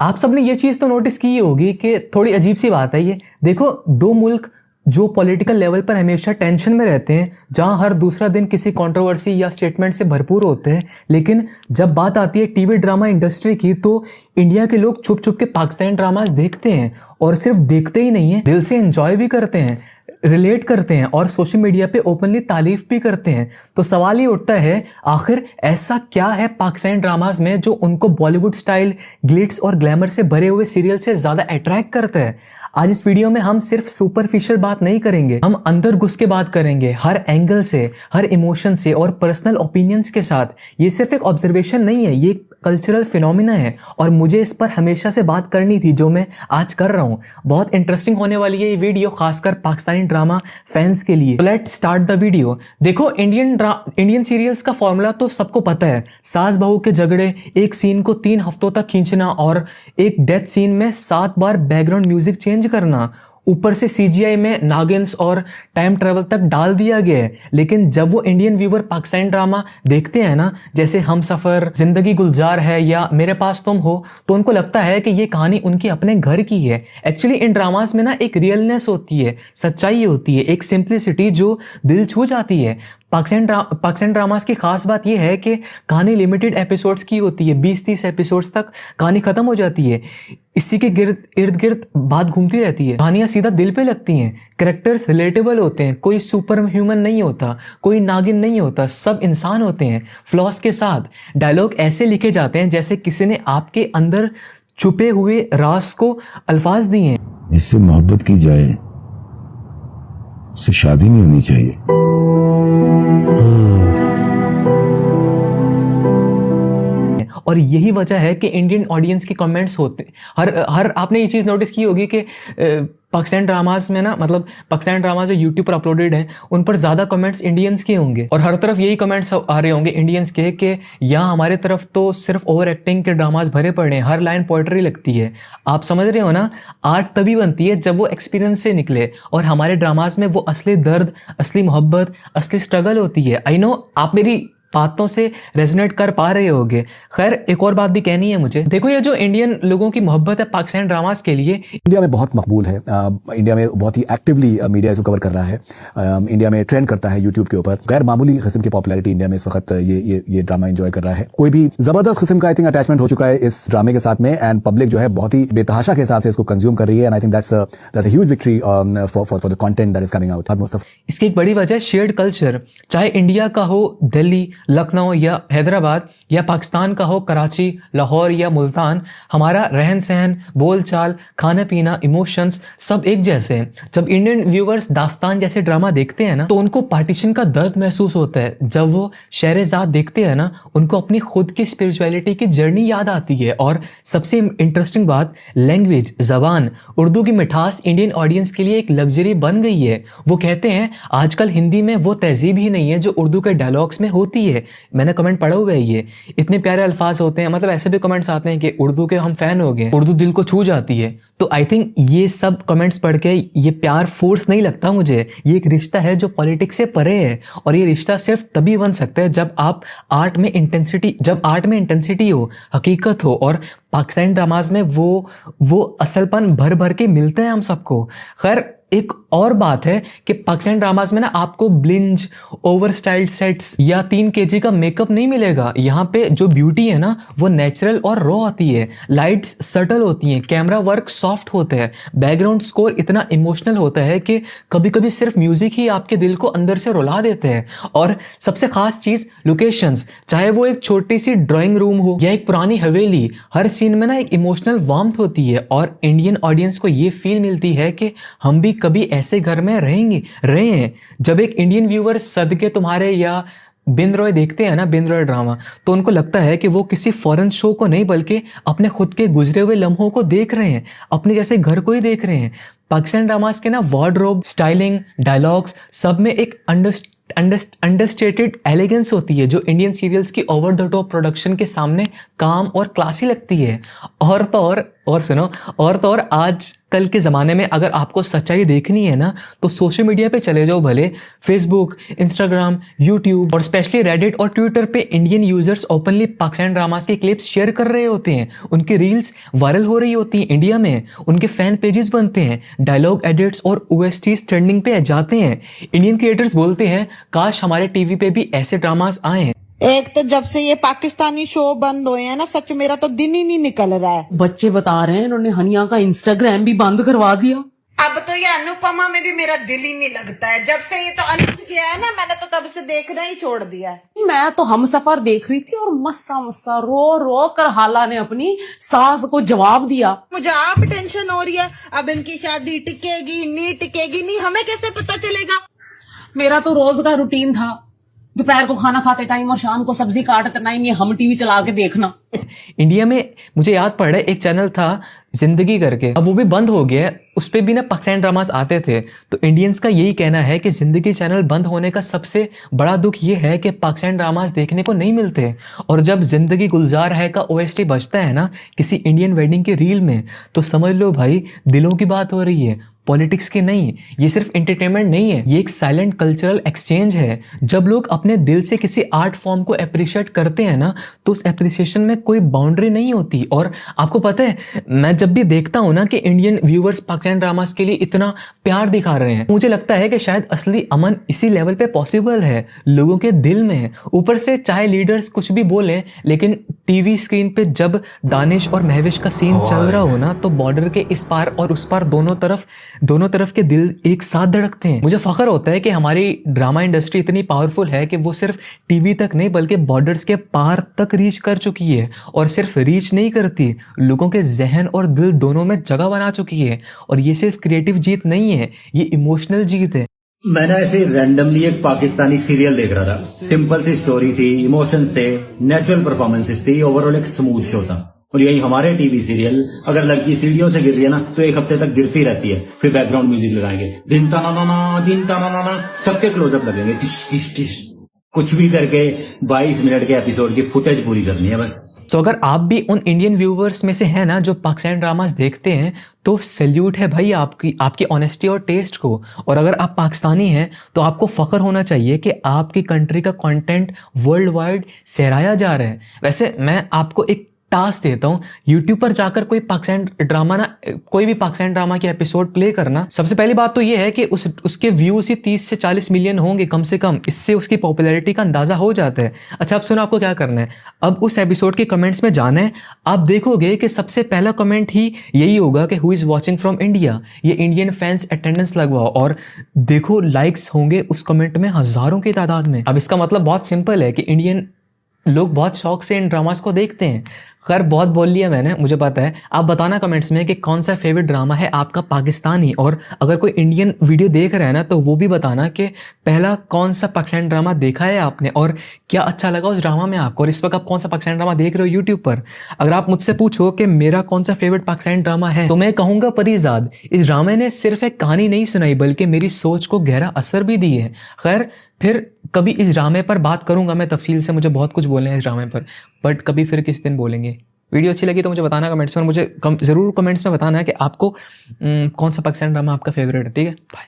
आप सबने ये चीज तो नोटिस की होगी कि थोड़ी अजीब सी बात है ये। देखो, दो मुल्क जो पॉलिटिकल लेवल पर हमेशा टेंशन में रहते हैं, जहां हर दूसरा दिन किसी कंट्रोवर्सी या स्टेटमेंट से भरपूर होते हैं, लेकिन जब बात आती है टीवी ड्रामा इंडस्ट्री की तो इंडिया के लोग छुप छुप के पाकिस्तानी ड्रामास देखते हैं। और सिर्फ देखते ही नहीं है, दिल से एंजॉय भी करते हैं, रिलेट करते हैं और सोशल मीडिया पे ओपनली तारीफ भी करते हैं। तो सवाल ये उठता है, आखिर ऐसा क्या है पाकिस्तानी ड्रामास में जो उनको बॉलीवुड स्टाइल ग्लिट्स और ग्लैमर से भरे हुए सीरियल से ज्यादा अट्रैक्ट करता है। आज इस वीडियो में हम सिर्फ सुपरफिशियल बात नहीं करेंगे, हम अंदर घुस के बात करेंगे, हर एंगल से, हर इमोशन से और पर्सनल ओपिनियंस के साथ। ये सिर्फ एक ऑब्जर्वेशन नहीं है, ये कल्चरल फिनोमिना है और मुझे इस पर हमेशा से बात करनी थी, जो मैं आज कर रहा हूं। बहुत इंटरेस्टिंग होने वाली है ये वीडियो, खासकर पाकिस्तानी ड्रामा फैंस के लिए। Let's start the video. देखो, इंडियन सीरियल्स का फॉर्मूला तो सबको पता है। सास बहू के झगड़े, एक सीन को 3 हफ्तों तक खींचना और एक डेथ सीन में 7 बार बैकग्राउंड म्यूजिक चेंज करना, ऊपर से सीजीआई में नागिन्स और टाइम ट्रेवल तक डाल दिया गया है। लेकिन जब वो इंडियन व्यूवर पाकिस्तानी ड्रामा देखते हैं ना, जैसे हम सफर, जिंदगी गुलजार है या मेरे पास तुम हो, तो उनको लगता है कि ये कहानी उनकी अपने घर की है। एक्चुअली इन ड्रामास में ना एक रियलनेस होती है, सच्चाई होती है, एक सिंप्लिसिटी जो दिल छू जाती है। पाकिस्तान ड्रामास की खास बात यह है कि कहानी लिमिटेड एपिसोड्स की होती है, 20-30 एपिसोड्स तक कहानी खत्म हो जाती है। इसी के इर्द गिर्द बात घूमती रहती है, कहानियां सीधा दिल पे लगती हैं, कैरेक्टर्स रिलेटेबल होते हैं, कोई सुपर ह्यूमन नहीं होता, कोई नागिन नहीं होता, सब इंसान होते हैं फ्लॉस के साथ। डायलॉग ऐसे लिखे जाते हैं जैसे किसी ने आपके अंदर छुपे हुए राज को अल्फाज दिए हैं। जिससे मोहब्बत की जाए उससे शादी नहीं होनी चाहिए। और यही वजह है कि इंडियन ऑडियंस के कमेंट्स होते हर आपने ये चीज नोटिस की होगी कि पाकिस्तान ड्रामास में ना, मतलब पाकिस्तान ड्रामा जो यूट्यूब पर अपलोडेड है उन पर ज्यादा कमेंट्स इंडियंस के होंगे और हर तरफ यही कमेंट्स आ रहे होंगे इंडियंस के कि यहाँ हमारे तरफ तो सिर्फ ओवर एक्टिंग के ड्रामास भरे पड़े हैं, हर लाइन पोएट्री लगती है। आप समझ रहे हो ना, आर्ट तभी बनती है जब वो एक्सपीरियंस से निकले, और हमारे ड्रामास में वो असली दर्द, असली मोहब्बत, असली स्ट्रगल होती है। आई नो आप मेरी बातों से रेजोनेट कर पा रहे होगे। खैर, एक और बात भी कहनी है मुझे। देखो, ये जो इंडियन लोगों की मोहब्बत है पाकिस्तानी ड्रामास के लिए, इंडिया में बहुत मकबूल है। इंडिया में बहुत ही एक्टिवली मीडिया इसको कवर कर रहा है। इंडिया में ट्रेंड करता है यूट्यूब के ऊपर। गैर मामूली किस्म की पॉपुलैरिटी इंडिया में इस वक्त ये ड्रामा एंजॉय कर रहा है। कोई भी जबरदस्त किस्म का आई थिंक अटैचमेंट हो चुका है इस ड्रामे के साथ में, एंड पब्लिक जो है बहुत ही बेतहाशा के हिसाब से इसको कंज्यूम कर रही है। And I think that's a huge victory for the content that is coming out. इसकी एक बड़ी वजह शेयर्ड कल्चर। चाहे इंडिया का हो दिल्ली, लखनऊ या हैदराबाद, या पाकिस्तान का हो कराची, लाहौर या मुल्तान, हमारा रहन सहन, बोलचाल, खाना पीना, इमोशंस सब एक जैसे हैं। जब इंडियन व्यूवर्स दास्तान जैसे ड्रामा देखते हैं ना, तो उनको पार्टीशन का दर्द महसूस होता है। जब वो शहरेज़ाद देखते हैं ना, उनको अपनी खुद की स्पिरिचुअलिटी की जर्नी याद आती है। और सबसे इंटरेस्टिंग बात, लैंग्वेज, जबान, उर्दू की मिठास इंडियन ऑडियंस के लिए एक लग्जरी बन गई है। वो कहते हैं आजकल हिंदी में वो तहजीब ही नहीं है जो उर्दू के डायलॉग्स में होती है। मैंने कमेंट पढ़ा हुआ है, ये इतने प्यारे अल्फाज होते हैं। मतलब ऐसे भी कमेंट्स आते हैं कि उर्दू के हम फैन हो गए, उर्दू दिल को छू जाती है। तो आई थिंक ये सब कमेंट्स पढ़ के ये प्यार फोर्स नहीं लगता मुझे, ये एक रिश्ता है जो पॉलिटिक्स से परे है। और ये रिश्ता सिर्फ तभी बन सकता है जब आर्ट में इंटेंसिटी हो, हकीकत हो, और पाकिस्तानी ड्रामाज में वो असलपन भर भर के मिलते हैं हम सबको। खैर, एक और बात है कि पाकिस्तानी ड्रामास में ना आपको ब्लिंज, ओवर स्टाइल्ड सेट्स या 3 kg का मेकअप नहीं मिलेगा। यहाँ पे जो ब्यूटी है ना, वो नेचुरल और रॉ आती है। लाइट्स सटल होती हैं, कैमरा वर्क सॉफ्ट होता है, बैकग्राउंड स्कोर इतना इमोशनल होता है कि कभी कभी सिर्फ म्यूजिक ही आपके दिल को अंदर से रुला देते हैं। और सबसे खास चीज, लोकेशंस, चाहे वो एक छोटी सी ड्राइंग रूम हो या एक पुरानी हवेली, हर सीन में ना एक इमोशनल वार्मथ होती है। और इंडियन ऑडियंस को ये फील मिलती है कि हम भी कभी ऐसे घर में रहे हैं। जब एक इंडियन व्यूअर सदके तुम्हारे या बिंद रॉय देखते हैं ना, बिंद रॉय ड्रामा, तो उनको लगता है कि वो किसी फॉरेन शो को नहीं बल्कि अपने खुद के गुजरे हुए लम्हों को देख रहे हैं, अपने जैसे घर को ही देख रहे हैं। पाकिस्तान ड्रामास के ना वार्डरोब, स्टाइलिंग, डायलॉग्स, सब में एक अंडरस्टेटेड एलिगेंस होती है जो इंडियन सीरियल्स की ओवर द टॉप प्रोडक्शन के सामने काम और क्लासी लगती है। और तो और आज कल के ज़माने में अगर आपको सच्चाई देखनी है ना तो सोशल मीडिया पे चले जाओ, भले फेसबुक, इंस्टाग्राम, यूट्यूब और स्पेशली रेडिट और ट्विटर पे Indian users openly Pakistan dramas के क्लिप्स शेयर कर रहे होते हैं। उनकी रील्स वायरल हो रही होती हैं इंडिया में, उनके फैन पेजेस बनते हैं, डायलॉग एडिट्स और ओएसटीज ट्रेंडिंग पे जाते हैं। इंडियन क्रिएटर्स बोलते हैं काश हमारे टीवी पे भी ऐसे ड्रामास आए। एक तो जब से ये पाकिस्तानी शो बंद हुए हैं ना, सच मेरा तो दिन ही नहीं निकल रहा है। बच्चे बता रहे हैं इन्होंने हनिया का इंस्टाग्राम भी बंद करवा दिया। अब तो ये अनुपमा में भी मेरा दिल ही नहीं लगता है। जब से ये तो अनुप किया है ना, मैंने तो तब से देखना ही छोड़ दिया है। मैं तो हम सफर देख रही थी और मस्सा मस्सा रो रो कर हाला ने अपनी सास को जवाब दिया। मुझे आप टेंशन हो रही है, अब इनकी शादी टिकेगी नहीं टिकेगी नहीं, हमें कैसे पता चलेगा। मेरा तो रोज का रूटीन था, दोपहर को खाना खाते टाइम और शाम को सब्जी काटते टाइम ये हम टीवी चला के देखना। इंडिया में मुझे याद पड़ रहा है एक चैनल था जिंदगी करके, अब वो भी बंद हो गया है। उस पे भी ना पाकिस्तान ड्रामास आते थे। तो इंडियंस का यही कहना है कि जिंदगी चैनल बंद होने का सबसे बड़ा दुख ये है कि पाकिस्तान ड्रामास देखने को नहीं मिलते। और जब जिंदगी गुलजार है का ओएसटी बजता है ना किसी इंडियन वेडिंग की रील में, तो समझ लो भाई दिलों की बात हो रही है, पॉलिटिक्स की नहीं। ये सिर्फ एंटरटेनमेंट नहीं है, ये एक साइलेंट कल्चरल एक्सचेंज है। जब लोग अपने दिल से किसी आर्ट फॉर्म को अप्रिशिएट करते हैं ना तो उस अप्रिसिएशन में कोई बाउंड्री नहीं होती। और आपको पता है, मैं जब भी देखता हूं ना कि इंडियन व्यूअर्स पाकिस्तान ड्रामास के लिए इतना प्यार दिखा रहे हैं, मुझे लगता है कि शायद असली अमन इसी लेवल पे पॉसिबल है, लोगों के दिल में है। ऊपर से चाहे लीडर्स कुछ भी बोले, लेकिन टीवी स्क्रीन पे जब दानिश और महविश का सीन चल रहा हो ना तो बॉर्डर के इस पार और उस पार दोनों तरफ के दिल एक साथ धड़कते हैं। मुझे फख्र होता है कि हमारी ड्रामा इंडस्ट्री इतनी पावरफुल है कि वो सिर्फ टीवी तक नहीं बल्कि बॉर्डर्स के पार तक रीच कर चुकी है। और सिर्फ रीच नहीं करती, लोगों के जहन और दिल दोनों में जगह बना चुकी है। और ये सिर्फ क्रिएटिव जीत नहीं है, ये इमोशनल जीत है। मैंने ऐसे रैंडमली एक पाकिस्तानी सीरियल देख रहा था। सिंपल सी स्टोरी थी, इमोशंस थे, नेचुरल परफॉर्मेंसेस थी, ओवरऑल एक स्मूथ शो था। और यही हमारे टीवी सीरियल, अगर लड़की सीढ़ियों से गिर रही है ना तो एक हफ्ते तक गिरती रहती है, फिर बैकग्राउंड म्यूजिक लगाएंगे, दिन ताना सबके क्लोजअप लगेंगे, टिश टिश टिश, कुछ भी करके 22 मिनट के एपिसोड की फुटेज पूरी करनी है बस। तो अगर आप भी उन इंडियन व्यूवर्स में से हैं ना जो पाकिस्तान ड्रामास देखते हैं, तो सैल्यूट है भाई आपकी ऑनेस्टी और टेस्ट को। और अगर आप पाकिस्तानी हैं तो आपको फख्र होना चाहिए कि आपकी कंट्री का कंटेंट वर्ल्ड वाइड सराहा जा रहा है। वैसे मैं आपको एक टास्क देता हूँ, यूट्यूब पर जाकर कोई भी पाकिस्तान ड्रामा के एपिसोड प्ले करना। सबसे पहली बात तो ये है कि उसके व्यूज ही 30 से 40 मिलियन होंगे कम से कम, इससे उसकी पॉपुलैरिटी का अंदाजा हो जाता है। अच्छा अब सुनो, आपको क्या करना है, अब उस एपिसोड के कमेंट्स में जाना है। आप देखोगे कि सबसे पहला कमेंट ही यही होगा कि who is watching from India, ये इंडियन फैंस अटेंडेंस लगवाओ। और देखो लाइक्स होंगे उस कमेंट में हजारों की तादाद में। अब इसका मतलब बहुत सिंपल है कि इंडियन लोग बहुत शौक से इन ड्रामास को देखते हैं। खैर बहुत बोल लिया मैंने, मुझे पता है। आप बताना कमेंट्स में कि कौन सा फेवरेट ड्रामा है आपका पाकिस्तानी, और अगर कोई इंडियन वीडियो देख रहा है ना तो वो भी बताना कि पहला कौन सा पाकिस्तान ड्रामा देखा है आपने और क्या अच्छा लगा उस ड्रामा में आपको। और इस वक्त आप कौन सा पाकिस्तान ड्रामा देख रहे हो यूट्यूब पर। अगर आप मुझसे पूछो कि मेरा कौन सा फेवरेट पाकिस्तान ड्रामा है तो मैं कहूँगा परीजाद। इस ड्रामे ने सिर्फ एक कहानी नहीं सुनाई बल्कि मेरी सोच को गहरा असर भी दी है। खैर फिर कभी इस ड्रामे पर बात करूंगा मैं तफसील से, मुझे बहुत कुछ बोलना है इस ड्रामे पर, बट कभी फिर किस दिन बोलेंगे। वीडियो अच्छी लगी तो मुझे बताना कमेंट्स में, और मुझे ज़रूर कमेंट्स में बताना है कि आपको कौन सा पाकिस्तान ड्रामा आपका फेवरेट है। ठीक है, बाय।